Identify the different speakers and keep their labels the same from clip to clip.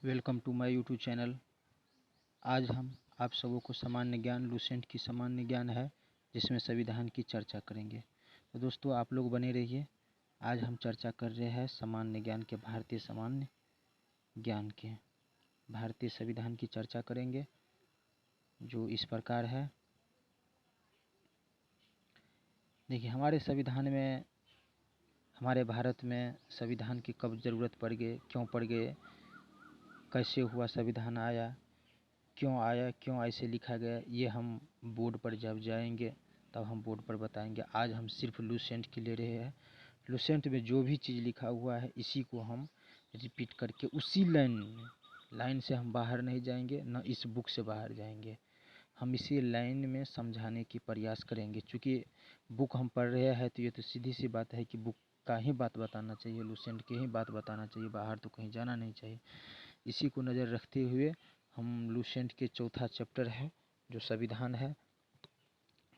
Speaker 1: Welcome to my YouTube channel. आज हम आप सबों को सामान्य ज्ञान लूसेंट की सामान्य ज्ञान है जिसमें संविधान की चर्चा करेंगे। तो दोस्तों आप लोग बने रहिए। आज हम चर्चा कर रहे हैं सामान्य ज्ञान के भारतीय सामान्य ज्ञान के भारतीय संविधान की चर्चा करेंगे, जो इस प्रकार है। देखिए, हमारे संविधान में, हमारे भारत में संविधान की कब ज़रूरत पड़ गई, क्यों पड़ गए, कैसे हुआ संविधान आया, क्यों ऐसे लिखा गया, ये हम बोर्ड पर जब जाएंगे तब हम बोर्ड पर बताएंगे। आज हम सिर्फ लूसेंट की ले रहे हैं। लूसेंट में जो भी चीज़ लिखा हुआ है इसी को हम रिपीट करके उसी लाइन से हम बाहर नहीं जाएंगे, न इस बुक से बाहर जाएंगे। हम इसी लाइन में समझाने की प्रयास करेंगे। चूँकि बुक हम पढ़ रहे हैं तो ये तो सीधी सी बात है कि बुक का ही बात बताना चाहिए, लूसेंट की ही बात बताना चाहिए, बाहर तो कहीं जाना नहीं चाहिए। इसी को नज़र रखते हुए हम लूसेंट के चौथा चैप्टर है जो संविधान है,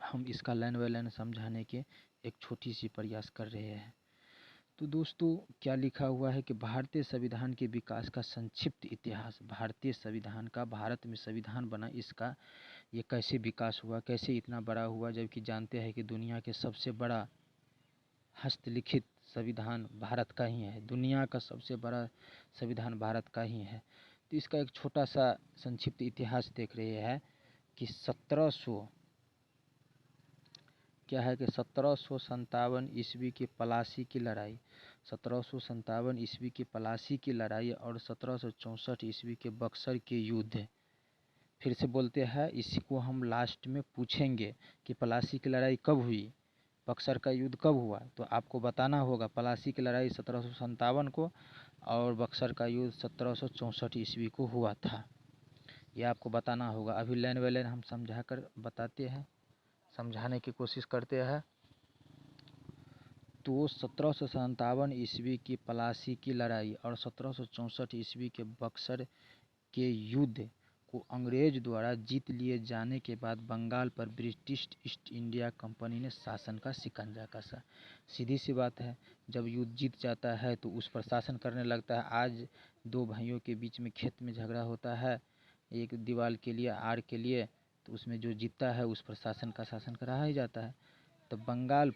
Speaker 1: हम इसका लाइन बाय लाइन समझाने के एक छोटी सी प्रयास कर रहे हैं। तो दोस्तों क्या लिखा हुआ है कि भारतीय संविधान के विकास का संक्षिप्त इतिहास। भारतीय संविधान का, भारत में संविधान बना, इसका ये कैसे विकास हुआ, कैसे इतना बड़ा हुआ, जबकि जानते हैं कि दुनिया के सबसे बड़ा हस्तलिखित संविधान भारत का ही है। दुनिया का सबसे बड़ा संविधान भारत का ही है। तो इसका एक छोटा सा संक्षिप्त इतिहास देख रहे हैं कि 1757 ईस्वी की पलासी की लड़ाई, 1757 ईस्वी की पलासी की लड़ाई और 1764 ईस्वी के बक्सर के युद्ध। फिर से बोलते हैं, इसी को हम लास्ट में पूछेंगे कि पलासी की लड़ाई कब हुई, बक्सर का युद्ध कब हुआ। तो आपको बताना होगा पलासी की लड़ाई 1757 को और बक्सर का युद्ध 1764 ईस्वी को हुआ था। यह आपको बताना होगा। अभी लाइन बाय लाइन हम समझा कर बताते हैं, समझाने की कोशिश करते हैं। तो 1757 ईस्वी की पलासी की लड़ाई और 1764 ईस्वी के बक्सर के युद्ध को अंग्रेज द्वारा जीत लिए जाने के बाद बंगाल पर ब्रिटिश ईस्ट इंडिया कंपनी ने शासन का शिकंजा कसा। सीधी सी बात है, जब युद्ध जीत जाता है तो उस पर शासन करने लगता है। आज दो भाइयों के बीच में खेत में झगड़ा होता है, एक दीवार के लिए, आड़ के लिए, तो उसमें जो जीतता है उस पर शासन करा ही जाता है। तो बंगाल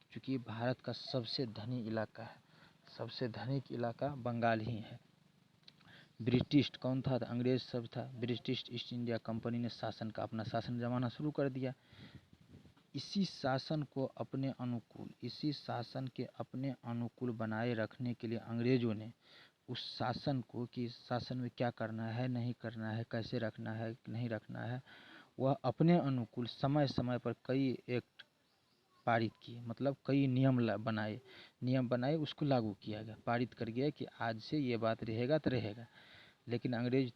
Speaker 1: चूँकि भारत का सबसे धनी इलाका है, सबसे धनिक इलाका बंगाल ही है। ब्रिटिश कौन था? अंग्रेज सब था। ब्रिटिश ईस्ट इंडिया कंपनी ने अपना शासन जमाना शुरू कर दिया। इसी शासन के अपने अनुकूल बनाए रखने के लिए अंग्रेजों ने उस शासन को, कि शासन में क्या करना है, नहीं करना है, कैसे रखना है, नहीं रखना है, वह अपने अनुकूल समय समय पर कई एक्ट पारित किए। मतलब कई नियम बनाए, उसको लागू किया गया, पारित कर गया कि आज से ये बात रहेगा तो रहेगा। लेकिन अंग्रेज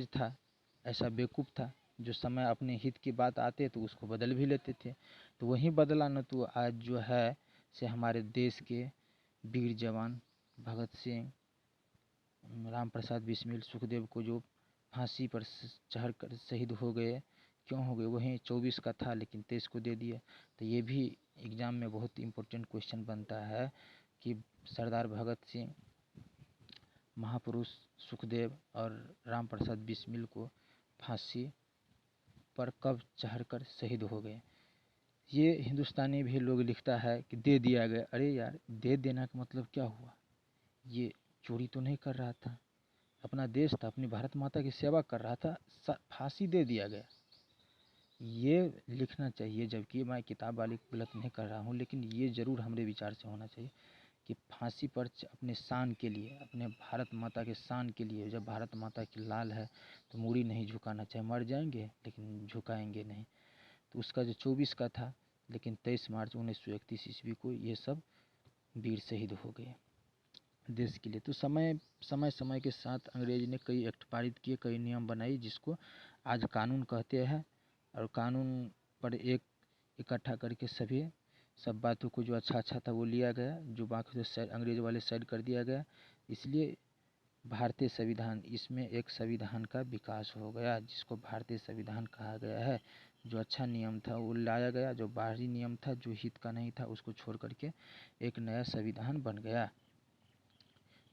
Speaker 1: था, ऐसा बेवकूफ़ था जो समय अपने हित की बात आते तो उसको बदल भी लेते थे। तो वहीं बदला न, तो आज जो है से हमारे देश के वीर जवान भगत सिंह, राम प्रसाद बिस्मिल, सुखदेव को जो फांसी पर चढ़ कर शहीद हो गए, क्यों हो गए? वहीं 24 का था लेकिन 23 को दे दिया। तो ये भी एग्ज़ाम में बहुत इम्पोर्टेंट क्वेश्चन बनता है कि सरदार भगत सिंह, महापुरुष सुखदेव और राम प्रसाद बिस्मिल को फांसी पर कब चढ़कर शहीद हो गए। ये हिंदुस्तानी भी लोग लिखता है कि दे दिया गया। अरे यार, दे देना का मतलब क्या हुआ? ये चोरी तो नहीं कर रहा था, अपना देश था, अपनी भारत माता की सेवा कर रहा था, फांसी दे दिया गया। ये लिखना चाहिए, जबकि मैं किताब वाली गलत नहीं कर रहा हूँ, लेकिन ये ज़रूर हमारे विचार से होना चाहिए कि फांसी पर अपने शान के लिए, अपने भारत माता के शान के लिए, जब भारत माता की लाल है तो मूड़ी नहीं झुकाना चाहिए। मर जाएंगे लेकिन झुकाएंगे नहीं। तो उसका जो 24 का था, लेकिन 23 मार्च 1931 ईस्वी को ये सब वीर शहीद हो गए देश के लिए। तो समय के साथ अंग्रेज ने कई एक्ट पारित किए, कई नियम बनाई, जिसको आज कानून कहते हैं। और कानून पर इकट्ठा करके सब बातों को जो अच्छा था वो लिया गया, जो बाकी तो अंग्रेज वाले साइड कर दिया गया। इसलिए भारतीय संविधान, इसमें एक संविधान का विकास हो गया जिसको भारतीय संविधान कहा गया है। जो अच्छा नियम था वो लाया गया, जो बाहरी नियम था, जो हित का नहीं था, उसको छोड़ करके एक नया संविधान बन गया।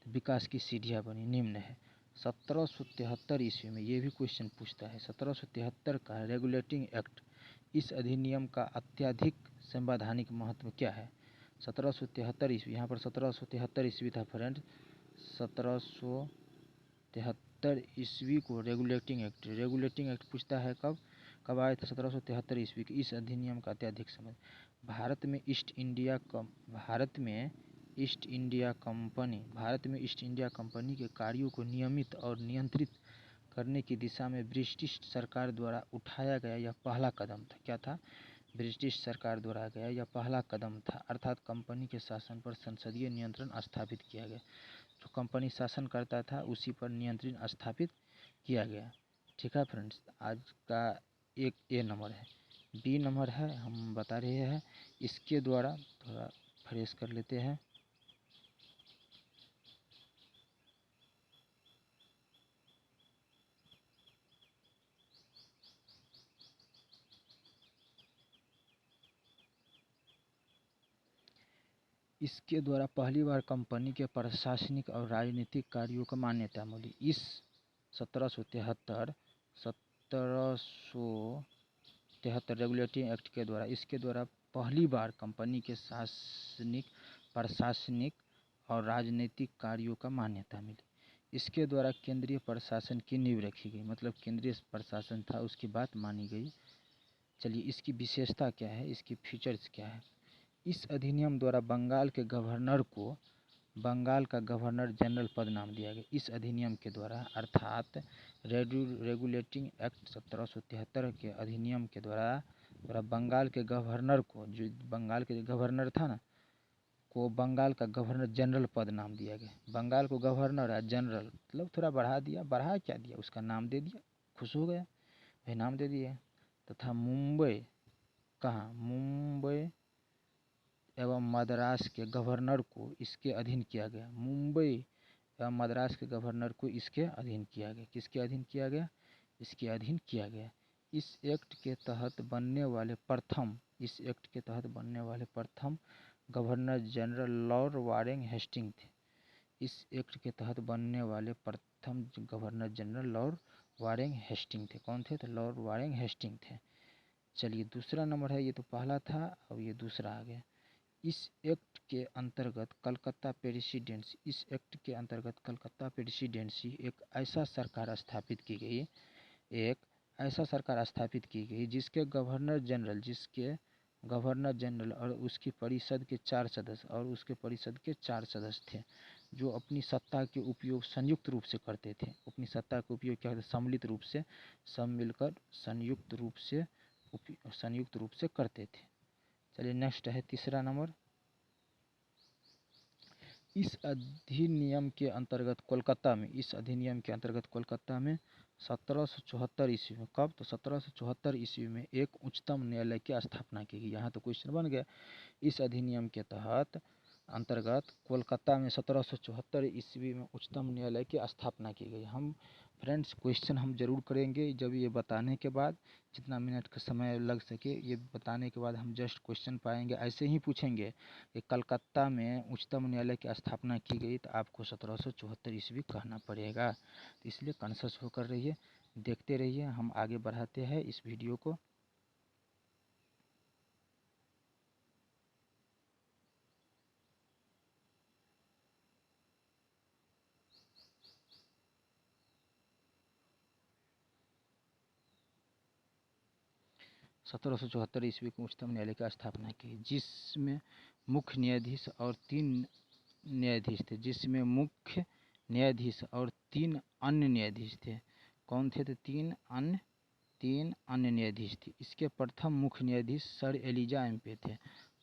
Speaker 1: तो विकास की सीढ़ियाँ बनी निम्न है। 1773 ईस्वी में, ये भी क्वेश्चन पूछता है, 1773 का रेगुलेटिंग एक्ट, इस अधिनियम का अत्यधिक संवैधानिक महत्व क्या है? 1773 ईस्वी, यहाँ पर 1773 ईस्वी था फ्रेंड। 1773 ईस्वी को रेगुलेटिंग एक्ट पूछता है कब कब आया था? 1773 ईस्वी के। इस अधिनियम का अत्यधिक समझ, भारत में ईस्ट इंडिया कंपनी के कार्यों को नियमित और नियंत्रित करने की दिशा में ब्रिटिश सरकार द्वारा उठाया गया यह पहला कदम था। क्या था? ब्रिटिश सरकार द्वारा गया यह पहला कदम था, अर्थात कंपनी के शासन पर संसदीय नियंत्रण स्थापित किया गया। जो कंपनी शासन करता था उसी पर नियंत्रण स्थापित किया गया। ठीक है फ्रेंड्स, आज का एक ए नंबर है। बी नंबर है, हम बता रहे हैं इसके द्वारा, थोड़ा फ्रेश कर लेते हैं। इसके द्वारा पहली बार कंपनी के प्रशासनिक और राजनीतिक कार्यों को मान्यता मिली। इस 1773 रेगुलेटिंग एक्ट के द्वारा, इसके द्वारा पहली बार कंपनी के प्रशासनिक और राजनीतिक कार्यों का मान्यता मिली। इसके द्वारा केंद्रीय प्रशासन की नींव रखी गई, मतलब केंद्रीय प्रशासन था उसकी बात मानी गई। चलिए, इसकी विशेषता क्या है, इसकी फीचर्स क्या है? इस अधिनियम द्वारा बंगाल के गवर्नर को बंगाल का गवर्नर जनरल पद नाम दिया गया। इस अधिनियम के द्वारा, अर्थात रेगुलेटिंग एक्ट 1773 के अधिनियम के द्वारा बंगाल के गवर्नर को, जो बंगाल के गवर्नर था ना, को बंगाल का गवर्नर जनरल पद नाम दिया गया। बंगाल को गवर्नर है, जनरल मतलब थोड़ा बढ़ा दिया, बढ़ा क्या दिया, उसका नाम दे दिया, खुश हो गया भाई, नाम दे दिया। तथा मुंबई, कहाँ? मुंबई एवं मद्रास के गवर्नर को इसके अधीन किया गया। मुंबई एवं मद्रास के गवर्नर को इसके अधीन किया गया। किसके अधीन किया गया? इसके अधीन किया गया। इस एक्ट के तहत बनने वाले प्रथम governor general lord Warren Hasting थे। इस एक्ट के तहत बनने वाले प्रथम governor general lord Warren Hasting थे। कौन थे? तो लॉर्ड वारेन हेस्टिंग थे। चलिए, दूसरा नंबर है, ये तो पहला था, अब ये दूसरा आ गया। इस एक्ट के अंतर्गत कलकत्ता प्रेसिडेंसी एक ऐसा सरकार स्थापित की गई जिसके गवर्नर जनरल और उसकी परिषद के 4 सदस्य थे, जो अपनी सत्ता के उपयोग संयुक्त रूप से करते थे। अपनी सत्ता का उपयोग क्या होता है? सम्मिलित रूप से, सब मिलकर संयुक्त रूप से करते थे। चलिए, नेक्स्ट है तीसरा नंबर। इस अधिनियम के अंतर्गत कोलकाता में 1774 ईस्वी में, कब? तो 1774 ईस्वी में एक उच्चतम न्यायालय की स्थापना की गई। यहाँ तो क्वेश्चन बन गया। इस अधिनियम के अंतर्गत कोलकाता में 1774 ईस्वी में उच्चतम न्यायालय की स्थापना की गई। हम फ्रेंड्स क्वेश्चन हम जरूर करेंगे, जब ये बताने के बाद, जितना मिनट का समय लग सके, ये बताने के बाद हम जस्ट क्वेश्चन पाएंगे। ऐसे ही पूछेंगे कि कलकत्ता में उच्चतम न्यायालय की स्थापना की गई, तो आपको 1774 ईस्वी कहना पड़ेगा। तो इसलिए कॉन्शियस होकर रहिए, देखते रहिए। हम आगे बढ़ाते हैं इस वीडियो को। सत्रह सौ चौहत्तर ईस्वी को उच्चतम न्यायालय की स्थापना की, जिसमें मुख्य न्यायाधीश और 3 न्यायाधीश थे। अन्य न्यायाधीश थे। कौन थे? तो 3 अन्य न्यायाधीश थे। इसके प्रथम मुख्य न्यायाधीश सर एलिजा एम्पे थे।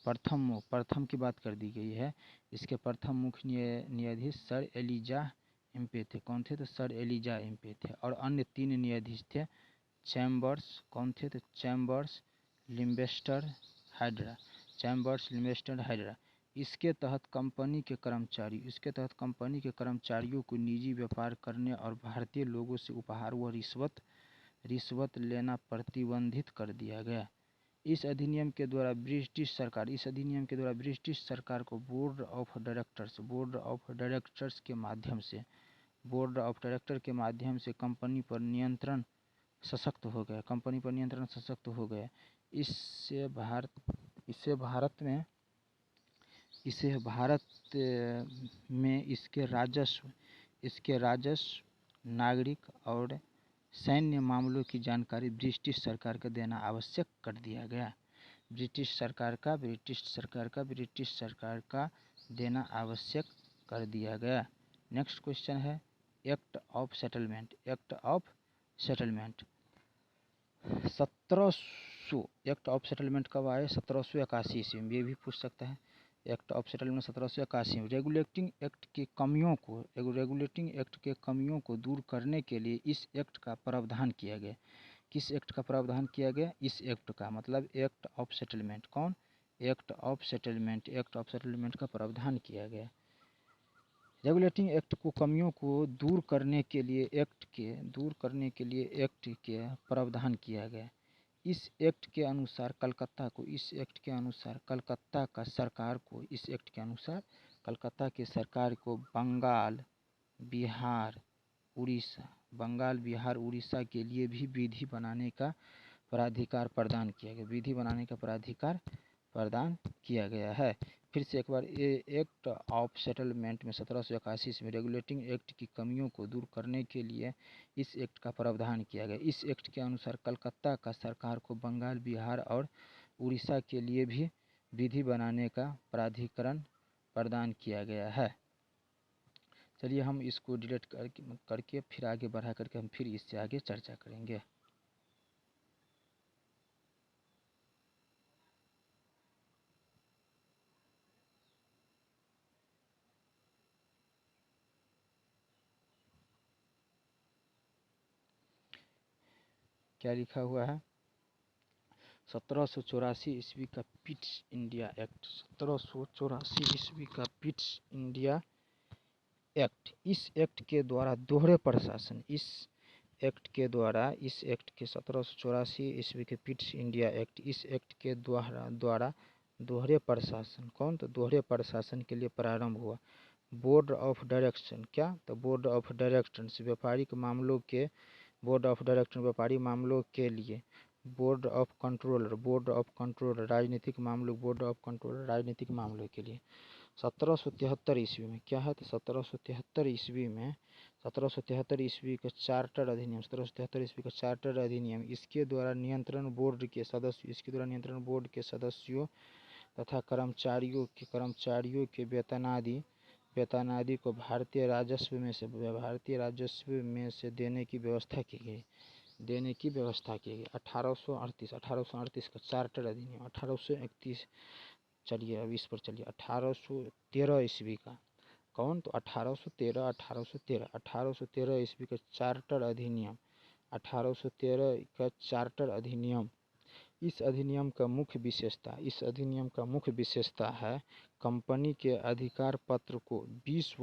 Speaker 1: प्रथम की बात कर दी गई है। इसके प्रथम मुख्य न्यायाधीश सर एलिजा एम्पे थे। कौन थे? तो सर एलिजा एम्पे थे। और अन्य 3 न्यायाधीश थे चैम्बर्स। कौन थे? तो चैम्बर्स, लिम्बेस्टर, हाइड्रा। इसके तहत कंपनी के कर्मचारियों को निजी व्यापार करने और भारतीय लोगों से उपहार व रिश्वत लेना प्रतिबंधित कर दिया गया। इस अधिनियम के द्वारा ब्रिटिश सरकार को बोर्ड ऑफ डायरेक्टर्स के माध्यम से कंपनी पर नियंत्रण सशक्त हो गया। इससे भारत में इसके राजस्व, नागरिक और सैन्य मामलों की जानकारी ब्रिटिश सरकार को देना आवश्यक कर दिया गया। ब्रिटिश सरकार का देना आवश्यक कर दिया गया। नेक्स्ट क्वेश्चन है act of settlement. 1700 act of settlement कब आए? 1781 ईस्वी में। ये भी पूछ सकता है। एक्ट ऑफ सेटलमेंट 1781 में। रेगुलेटिंग एक्ट के कमियों को दूर करने के लिए इस एक्ट का प्रावधान किया गया। किस एक्ट का प्रावधान किया गया? इस एक्ट का, मतलब एक्ट ऑफ सेटलमेंट। कौन? एक्ट ऑफ सेटलमेंट का प्रावधान किया गया। रेगुलेटिंग एक्ट को कमियों को दूर करने के लिए एक्ट के प्रावधान किया गया। इस एक्ट के अनुसार कलकत्ता की सरकार को बंगाल, बिहार, उड़ीसा के लिए भी विधि बनाने का प्राधिकार प्रदान किया गया है। फिर से एक बार, एक्ट ऑफ सेटलमेंट में 1781 में रेगुलेटिंग एक्ट की कमियों को दूर करने के लिए इस एक्ट का प्रावधान किया गया। इस एक्ट के अनुसार कलकत्ता का सरकार को बंगाल, बिहार और उड़ीसा के लिए भी विधि बनाने का प्राधिकरण प्रदान किया गया है। चलिए हम इसको डिलीट करके फिर आगे बढ़ा करके हम फिर इससे आगे चर्चा करेंगे। क्या लिखा हुआ है? 1784 ईस्वी का पिट्स इंडिया एक्ट। 1784 ईस्वी का पिट्स इंडिया एक्ट। इस एक्ट के द्वारा दोहरे प्रशासन, इस एक्ट के 1784 ईस्वी के पिट्स इंडिया एक्ट, इस एक्ट के द्वारा दोहरे प्रशासन, कौन? तो दोहरे प्रशासन के लिए प्रारंभ हुआ। बोर्ड ऑफ डायरेक्शन, क्या? तो बोर्ड ऑफ डायरेक्शन व्यापारी मामलों के लिए। बोर्ड ऑफ कंट्रोलर राजनीतिक मामलों के लिए। 1773 ईस्वी में क्या है? तो 1773 ईस्वी का चार्टर अधिनियम, इसके द्वारा नियंत्रण बोर्ड के सदस्यों तथा कर्मचारियों के वेतनादि को भारतीय राजस्व में से देने की व्यवस्था की गई। 1838 का चार्टर अधिनियम। 1831, चलिए अब इस पर चलिए। 1813 ईस्वी का, कौन? तो 1813 ईस्वी का चार्टर अधिनियम। 1813 का चार्टर अधिनियम। इस अधिनियम का मुख्य विशेषता है कंपनी के अधिकार पत्र को 20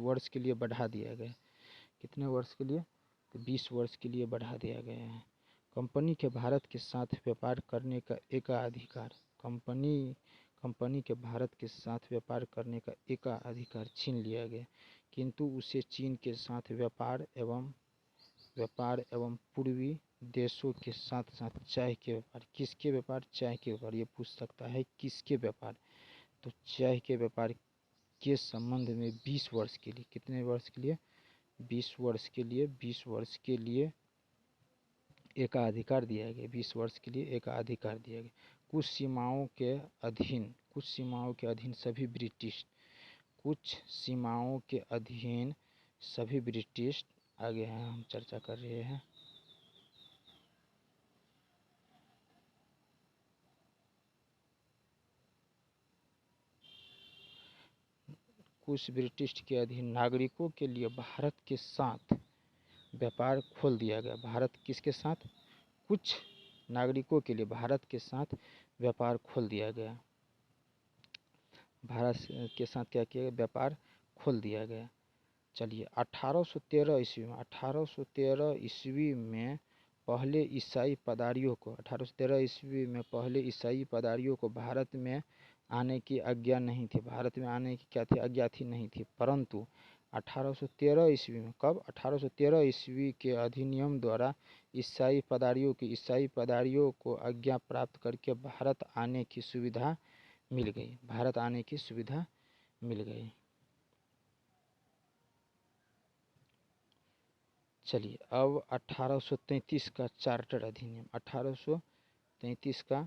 Speaker 1: वर्ष के लिए बढ़ा दिया गया। कितने वर्ष के लिए? तो 20 वर्ष के लिए बढ़ा दिया गया है। कंपनी के भारत के साथ व्यापार करने का एकाधिकार छीन लिया गया, किंतु उसे चीन के साथ व्यापार एवं पूर्वी देशों के साथ चाय के व्यापार। किसके व्यापार? चाय के व्यापार। ये पूछ सकता है किसके व्यापार? तो चाय के व्यापार के संबंध में 20 वर्ष के लिए, कितने वर्ष के लिए? 20 वर्ष के लिए एकाधिकार दिया गया। 20 वर्ष के लिए एकाधिकार दिया गया। कुछ सीमाओं के अधीन सभी ब्रिटिश आगे हैं, हम चर्चा कर रहे हैं। कुछ ब्रिटिश के अधीन नागरिकों के लिए भारत के साथ व्यापार खोल दिया गया। भारत किसके साथ? कुछ नागरिकों के लिए भारत के साथ व्यापार खोल दिया गया। भारत के साथ क्या किया गया? व्यापार खोल दिया गया। चलिए 1813 ईस्वी में पहले ईसाई पदारियों को 1813 ईस्वी में पहले ईसाई पदारियों को भारत में आने की आज्ञा नहीं थी, भारत में आने की क्या थी, आज्ञा थी नहीं थी। परंतु 1813 ईस्वी में, कब, 1813 ईस्वी के अधिनियम द्वारा ईसाई पदारियों को आज्ञा प्राप्त करके भारत आने की सुविधा मिल गई, भारत आने की सुविधा मिल गई। चलिए अब 1833 का चार्टर अधिनियम, 1833 का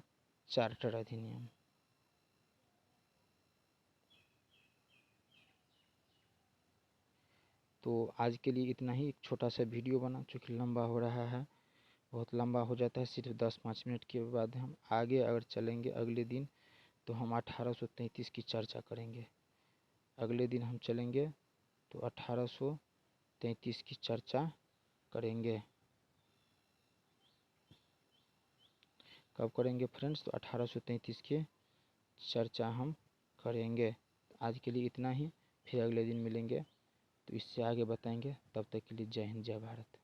Speaker 1: चार्टर अधिनियम। तो आज के लिए इतना ही, एक छोटा सा वीडियो बना, चूँकि लंबा हो रहा है, बहुत लंबा हो जाता है, सिर्फ 10-5 मिनट के बाद हम आगे अगर चलेंगे अगले दिन तो हम 1833 की चर्चा करेंगे। अगले दिन हम चलेंगे तो 1833 की चर्चा करेंगे। कब करेंगे फ्रेंड्स, तो 1833 की चर्चा हम करेंगे। आज के लिए इतना ही, फिर अगले दिन मिलेंगे तो इससे आगे बताएंगे। तब तक के लिए जय हिंद, जय भारत।